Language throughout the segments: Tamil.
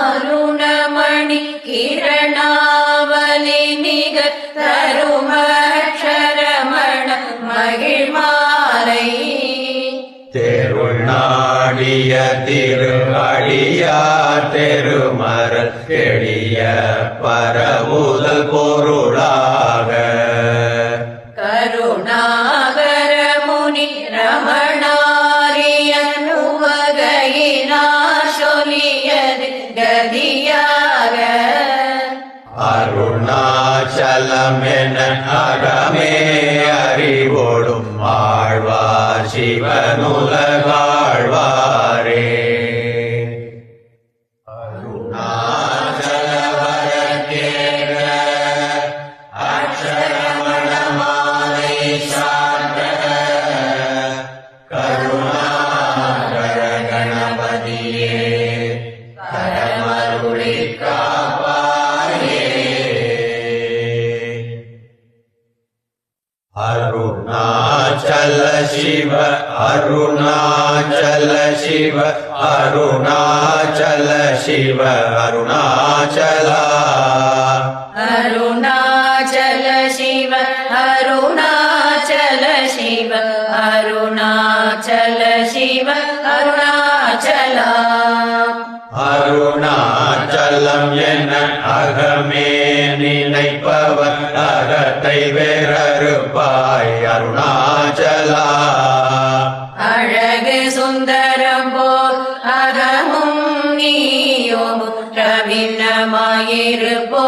கருணாருணமணி கிரணாவலி நிக தருமக்ஷரமண மகிழ்மாலை தேருள் நாடிய திரு அடியார் தெருமரல் கெடிய பரமுதல் பொருளாக கருணாகர முனி ரமணாரியன் உவகையினார் சொல்லியது கதியாக அருணாச்சலம் என அகமே அறிவோடும் ஆழ்வார் சிவனுலகாழ்வாரே அருணாச்சலவரக்கேற அக்ஷரமணமாலை சான்ற கருணாகர கணபதியே கரமருளி காப்பாயே. அருணாச்சல சிவ அருணாச்சல சிவ அருணாச்சல சிவ அருணாச்சலா அருணாச்சல சிவ அருணாச்சல சிவ அருணாச்சல சிவ அருணாச்சலா அருணாச்சலம் என அகமே நினைப்பவர் அகத்தை வேறறுப்பாய் அருணாச்சலா அழகு சுந்தரம் போல் அகமும் நீயும் ரவின்னமாயிருப்போ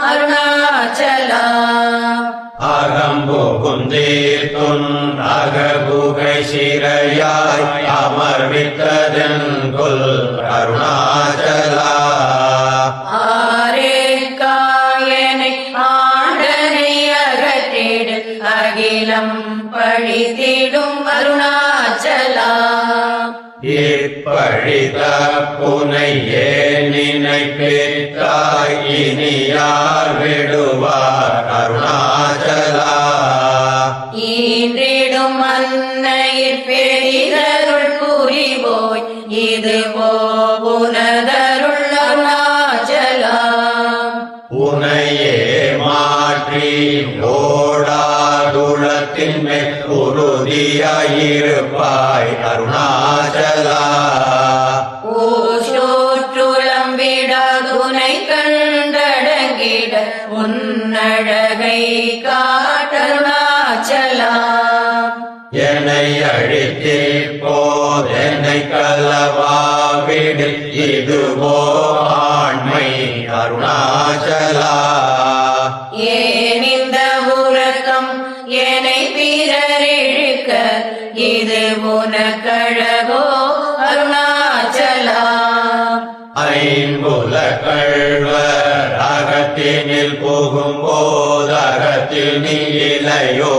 அருணாச்சலா அகம்புகுந்தீர்த்துன் அகபுகை சிறையாய் அமர்வித்ததென் கொல் அருணாச்சலா ஆரே காயனை ஆண்டனை அகற்றிடு அகிலம் பழித்திடும் அருணாச்சலா இப்பழித புனை நினைப்பித்தாய் இனியார் விடுவார் அருணாச்சலா ஈன்றிடும் அன்னையிற் பெரிதருள் புரிவோய் இதுவோ உனதருள் அருணாச்சலா உனையே மாற்றி ஓடாதுளத்தின் மேல் உறுதியாயிருப்பாய் அருணாச்சலா ஊற்றூற்றுளம் விடாதுனை கண்டடங்கிட உன்னழகை காட்டருணாச்சலா என்னை அழித்தே போதென்னை கலவாவிடில் இதுவோ ஆண்மை அருணாச்சலா ஏன் இந்த உறக்கம் என்னை பிறரிழுக்க இது உனக்கழகோ அருணாச்சலா ஐம்புல கள்வர் அகத்தினில் புகும் போதகத்தில் நீ இலையோ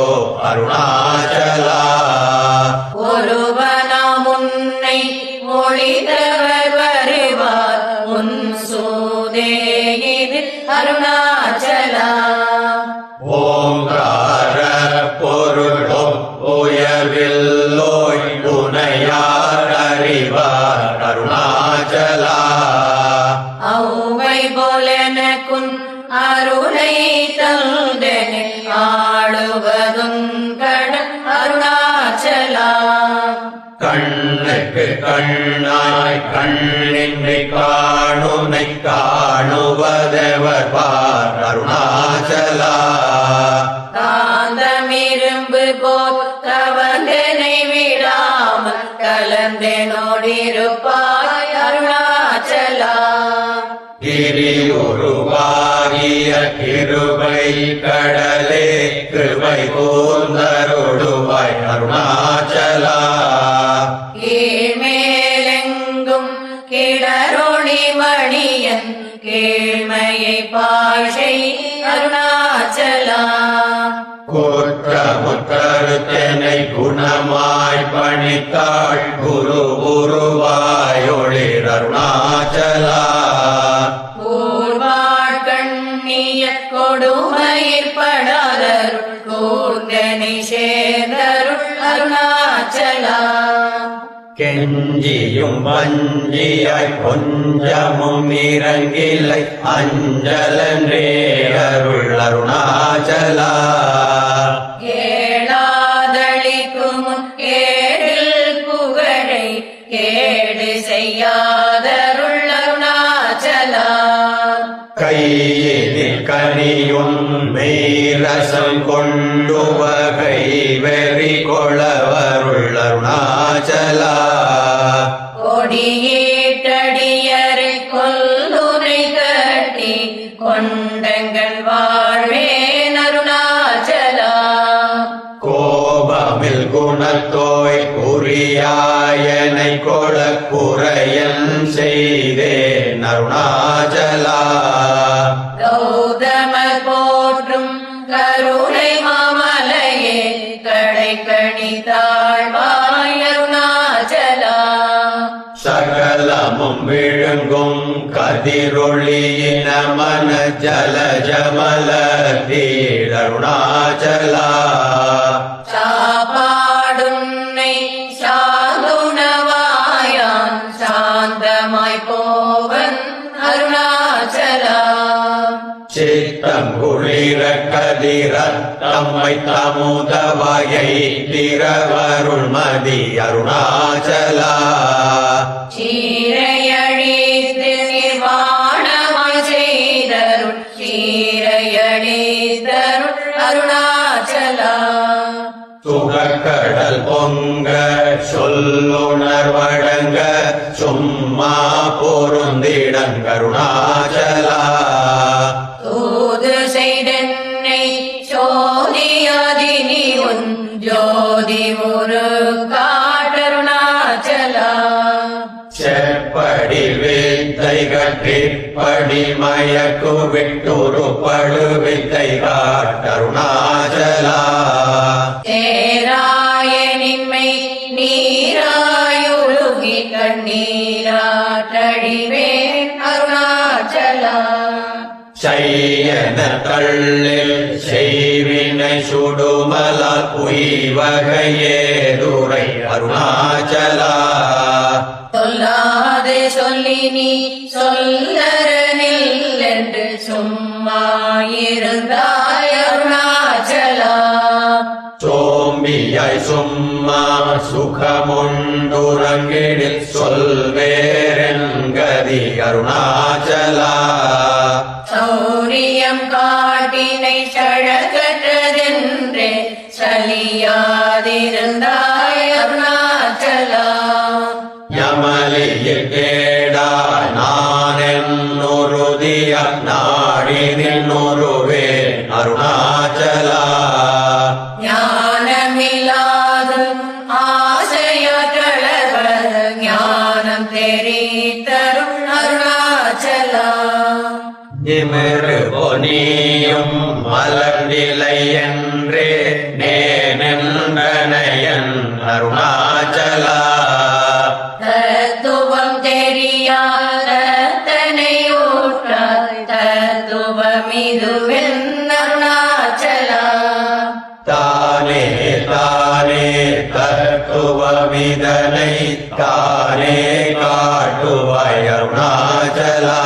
அருணாச்சலா ஒருவனாம் உன்னை ஒளித்தவர் வருவார் உன் சூதேயிது அருணாச்சலா ஓங்கார பொருளோ உயர்வில்லோய் உனையார் அறிவார் அருணாச்சலா ஔவை போலெனக்குன் அருளை தந்தனை ஆளுவதும் கடன் அருணாச்சலா கண்ணுக்கு கண்ணாய் கண்ணின்றி காணுனை காணுவதெவர் பார் அருணாச்சலா காந்தமிரும்பு போல் கவந்தனை விடாமல் கலந்தனோடிருப்பாய் அருணாச்சலா கிரி உருவாகிய கிருபை கடலே கிருபை கூர்ந்தருளுவாய் அருணாச்சலா கீழ்மேலெங்கும் கிடரொளி மணியன் கீழ்மையை பாஷை அருணாச்சலா குற்றமுற்றருத்தனை குணமாய் பணித்தாள் குரு உருவாயொளிர் அருணாச்சலா கூர்வாழ்கண்ணிய கொடுமையிற்படாதருள் கூர்கனை சேர்ந்தருள் அருணாச்சலா கெஞ்ச இஞ்சியும் வஞ்சியாய் கொஞ்சமும் இறங்கில்லை அஞ்சலன்றே அருள் அருணாச்சலா. கேளாதளிக்கும் கேடில் புகழை கேடு செய்யாதருள் அருணாச்சலா. கையினில் கனியும் மெய்ரசம் கொண்டு வகை வெறி கொளவருள் அருணாச்சலா. கொடியேட்டடியரை கொல்லுனை கட்டி கொண்டங்கள் வாழ்வேன் அருணாச்சலா. கோபமில் குணத்தோய் குறியாயனை கொள குறையன் செய்தேன் அருணாச்சலா. கௌதமர் போற்றும் கருணை மாமலையே கடை கணித்தாழ்வாய் அருணாச்சலா. சகலமும் விழுங்கும் கதிரொளியின மன ஜலஜமல தீரருணாச்சலா. சாப்பாடுன்னை சாந்துணவாயான் சாந்தமாய் போவன் அருணாச்சலா. சித்தம் குளிர கதிர தம்மை தமுதவகை திரவருள் மதி அருணாச்சலா. சீரையழித்து நிர்வாணமாய் செய்தருள் சீரையழித்தருள் அருணாச்சலா. சுகக்கடல் பொங்க சொல்லுணர்வடங்க சும்மா பொருந்திடங்கருணாச்சலா. தூது செய்தென்னை சோதியாதினி உன் ஜோதி ஒரு காட்டருணாச்சலா. செப்படி வித்தை கட்டிப்படி மயக்கு விட்டுரு படு வித்தை காட்டருணாச்சலா. சேராயனின்மை நீராயுருகி கண்ணீராட்டழிவேன் அருணாச்சலா. செய்யன தள்ளில் செய்வினை சுடுமலால் உய்வகையே துரை அருணாச்சலா. சொல்லாது சொல்லி நீ சொல்லரனில் என்று சும்மாயிருந்தாய் அருணாச்சலா. சோம்பியாய் சும்மா சுகமுண்டுறங்கிடில் சொல்வேரெங்கதி அருணாச்சலா. சௌரியம் காட்டினை சழகற்றதென்றே சலியாதிருந்தாய் அருணாச்சலா. யமலியில் கேடா நானென்னுருதிய நாடி நின்னுருவே அருணாச்சலா. ஞானமில்லாதும் ஆசையற்றளவர் ஞானம் தெரித்தருள் அருணாச்சலா. நிமிரு பொனியும் மலர்நிலை என்றே நேனென்றனையன் அருணாச்சலா. தத்துவம் தெரியாதனை ஊற்றாய் தத்துவமிதுவென் அருணாச்சலா. தானே தானே தத்துவமிதனை தானே காட்டுவாய் அருணாச்சலா.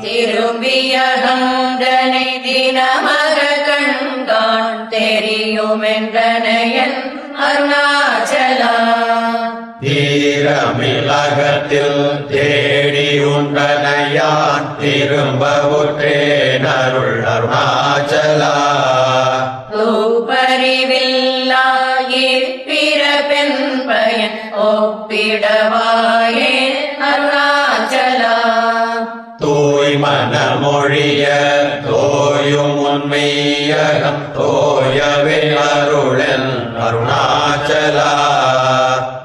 திரும்பிய கண்டனை தினமர கண்கான் தெரியுமென்றனையன் அருணாச்சலா. தீரமிலகத்தில் தேடி உண்டனையான் திரும்பவுற்றேன் அருள் அருணாச்சலா. தூப்பறிவில்லா இப்பிறப்பெண் பயன் ஒப்பிடவாயே அருணாச்சலா. தூய் மனமொழிய தோயும் உண்மையகம் தோயவே அருளன் அருணாச்சலா.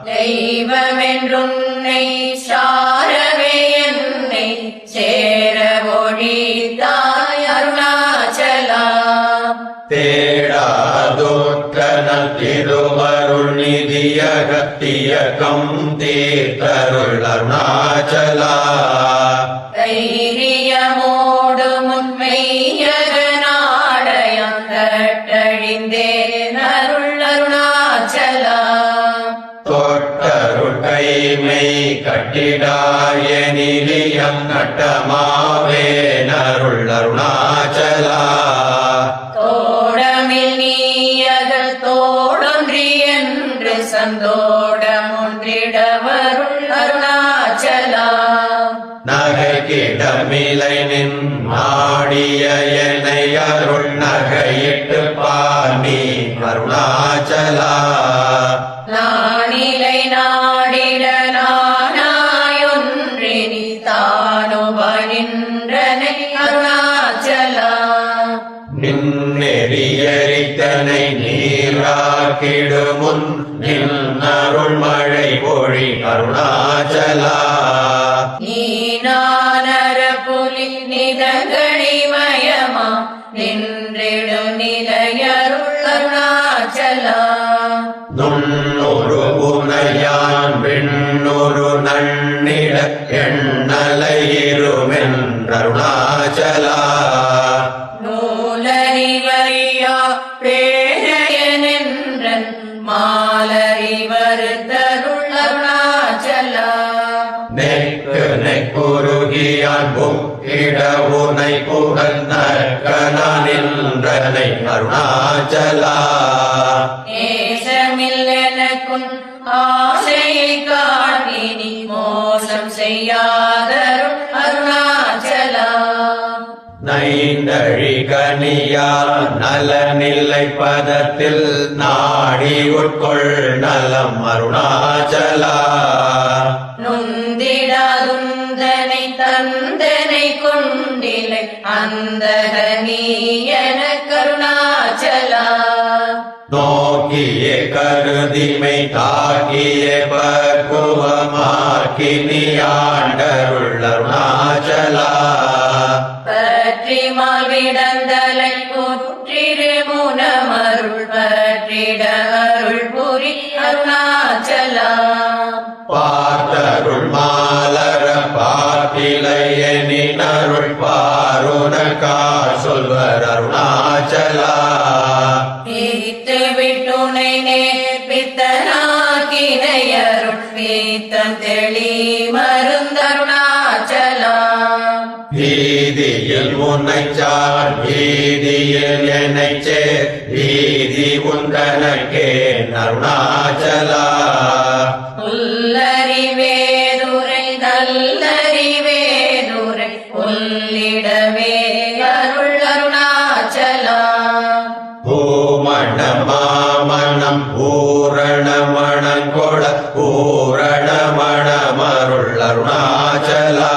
தெய்வமென்றுன்னை சாரவே என்னை சேர ஒழித்தாய் அருணாச்சலா. தேடாதோற்றன திருவருள் நிதியகத்தியகம் தீர்த்தருள் அருணாச்சலா. தைரியமோடு முன்மையகனாடயம் தட்டழிந்தேன் அருள் அருணாச்சலா. தொட்டருள் கை நிலையாயனிலியம் நட்டமாவேனருள் அருணாச்சலா தோடமில் நீயகல் தோடொன்றி என்று சந்தோடமொன்றிடவருள் அருணாச்சலா நகைக்கிடமிலை நின் நாடிய என்னை அருள் நகையிட்டு பாணி அருணாச்சலா நானிலை நாடிட நானாயொன்றினி தானுபனின்றனை அருணாச்சலா நின்னெறியரித்தனை நீராக்கிடுமுன் நின் அருள் மழை பொழி அருணாச்சலா நீனானர புலி நிதகணிமயமா நின்றிடும் நிலையருள் அருணாச்சலா நுண்ணொரு புனையான் விண்ணொரு நன்னிட எண்ணலையிருமென்றருணாச்சலா நூலறிவறியா பேரையனென்றன் மாலறிவருத்தருள் அருணாச்சலா நெக்கு நெக்குருகியான் புக்கிடவுனை புகழ்நற்கனின்றனை அருணாச்சலா நேசமில் எனக்குன் ஆசையை காட்டினி மோசம் செய்யாதருள் அருணாச்சலா நைந்தழி கனியா நலநிலை பதத்தில் நாடி உட்கொள் நலம் அருணாச்சலா நுந்திடாதுந்தனை தந்தனை கொண்டிலை அந்தக நீ என கருணாச்சலா நோக்கிய கருதிமை தாக்கிய பக்குவமாக்கினி ஆண்டருள் அருணாச்சலா பற்றிமால் விடந்தலை புற்றிரு முனமருள் பற்றிட அருள் புரி அருணாச்சலா பார்த்தருள் மாலர பார்த்திலையனின் அருள் பாருணக்கார் சொல்வர் அருணாச்சலா பீத்து விட்டுனை நேர்பித்தனாக்கினையருள் பீத்தம் தெளி மருந்தருணாச்சலா வீதியில் உன்னைச்சார் வீதியில் என்னைச் சேர் வீதி உந்தனக்கே அருணாச்சலா புல்லறிவேதுரை நல்லறிவேதுரை புல்லிடவே அருள் அருணாச்சலா பூமண மாமணம் பூரணமணம் கொட பூரணமணமருள் அருணாச்சலா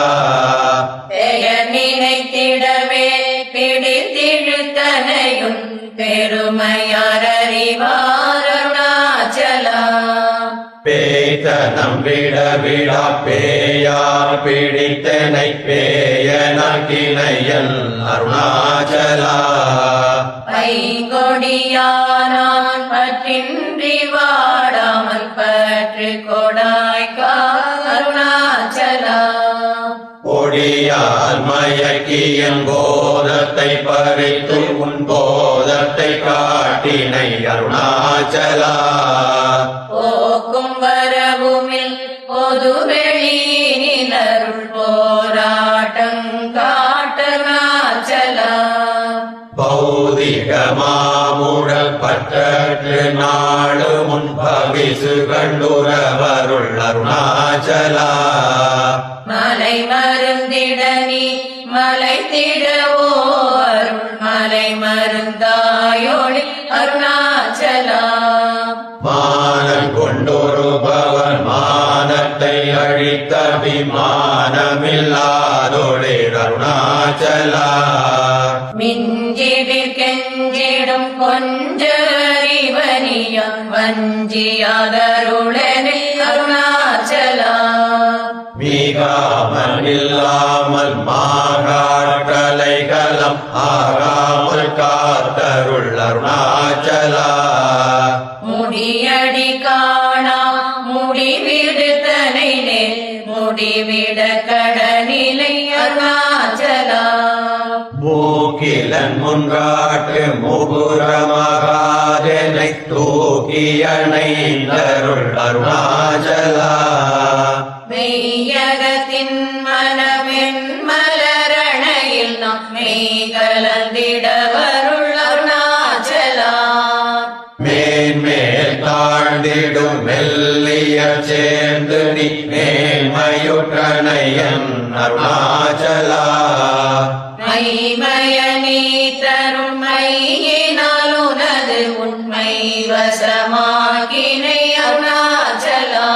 பெயர் நினைத்திடவே பிடித்திழுத்தனையும் பெருமையார் அறிவார் அருணாச்சலா பேய்த்தனம் விட விடா பேயார் பிடித்தனை பேயனக்கினையன் அருணாச்சலா பைங்கொடியானான் பற்றின்றி வாடாமல் பற்று கொடாய்க்கா அருணாச்சலா ஒடியார் மயக்கியன் போதத்தை பறித்து உன் போதத்தை காட்டினை அருணாச்சலா போக்கும் வரவுமில் பொது வெளியினிலருள் போராட்டம் காட்டருணாச்சலா பௌதிக மாமுழல் பற்று நாடு முன் பவிசு கண்டுரவருள் அருணாச்சலா மலை மருந்திட நீ மலை திடவோ அருள் மலை மருந்தாயோளி அருணாச்சலா மானம் கொண்டொரு பவன் மானத்தை அழித்த விமானமில்லாதொளே அருணாச்சலா மிஞ்சிடில் கெஞ்சிடும் கொஞ்ச அறிவனியம் வஞ்சியாதருளனில் அருணாச்சலா மீகாமல் இல்லாமல் மாகாட்டலைகலம் ஆகாமல் காத்தருள் அருணாச்சலா முடியடி காணா முடிவிடுத்தனை நேர் முடிவிட கடனிலை அருணாச்சலா மூக்கிலன் முன்காட்டு முகுரமகாதனை தூக்கியணைந்தருள் அருணாச்சலா மெய்யகத்தின் மனமென் மலரணையில் நாம் மெய் கலந்திட வருள் அருணாச்சலா மேன்மேல் தாழ்ந்திடும் மெல்லிய சேர்ந்து நீ மேன்மையுற்றனையன் அருணாச்சலா மைமய நீ தரும் மையினால் உனது உண்மை வசமாகினை அருணாச்சலா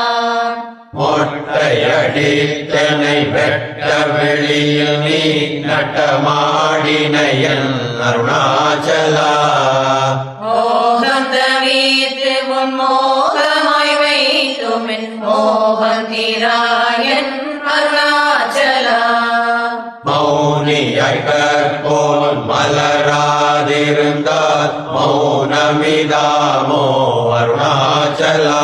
மொட்டையடித்தனை வெட்ட வெளியில் நீ நட்டமாடினையன் அருணாச்சலா மோகம் தவித்து உன் மோகமாய் வைத்துமின் மோகம் தீராயன் அருணாச்சலா மௌனியாய் கற்போல் மலராதிருந்தால் மௌனமிதாமோ அருணாச்சலா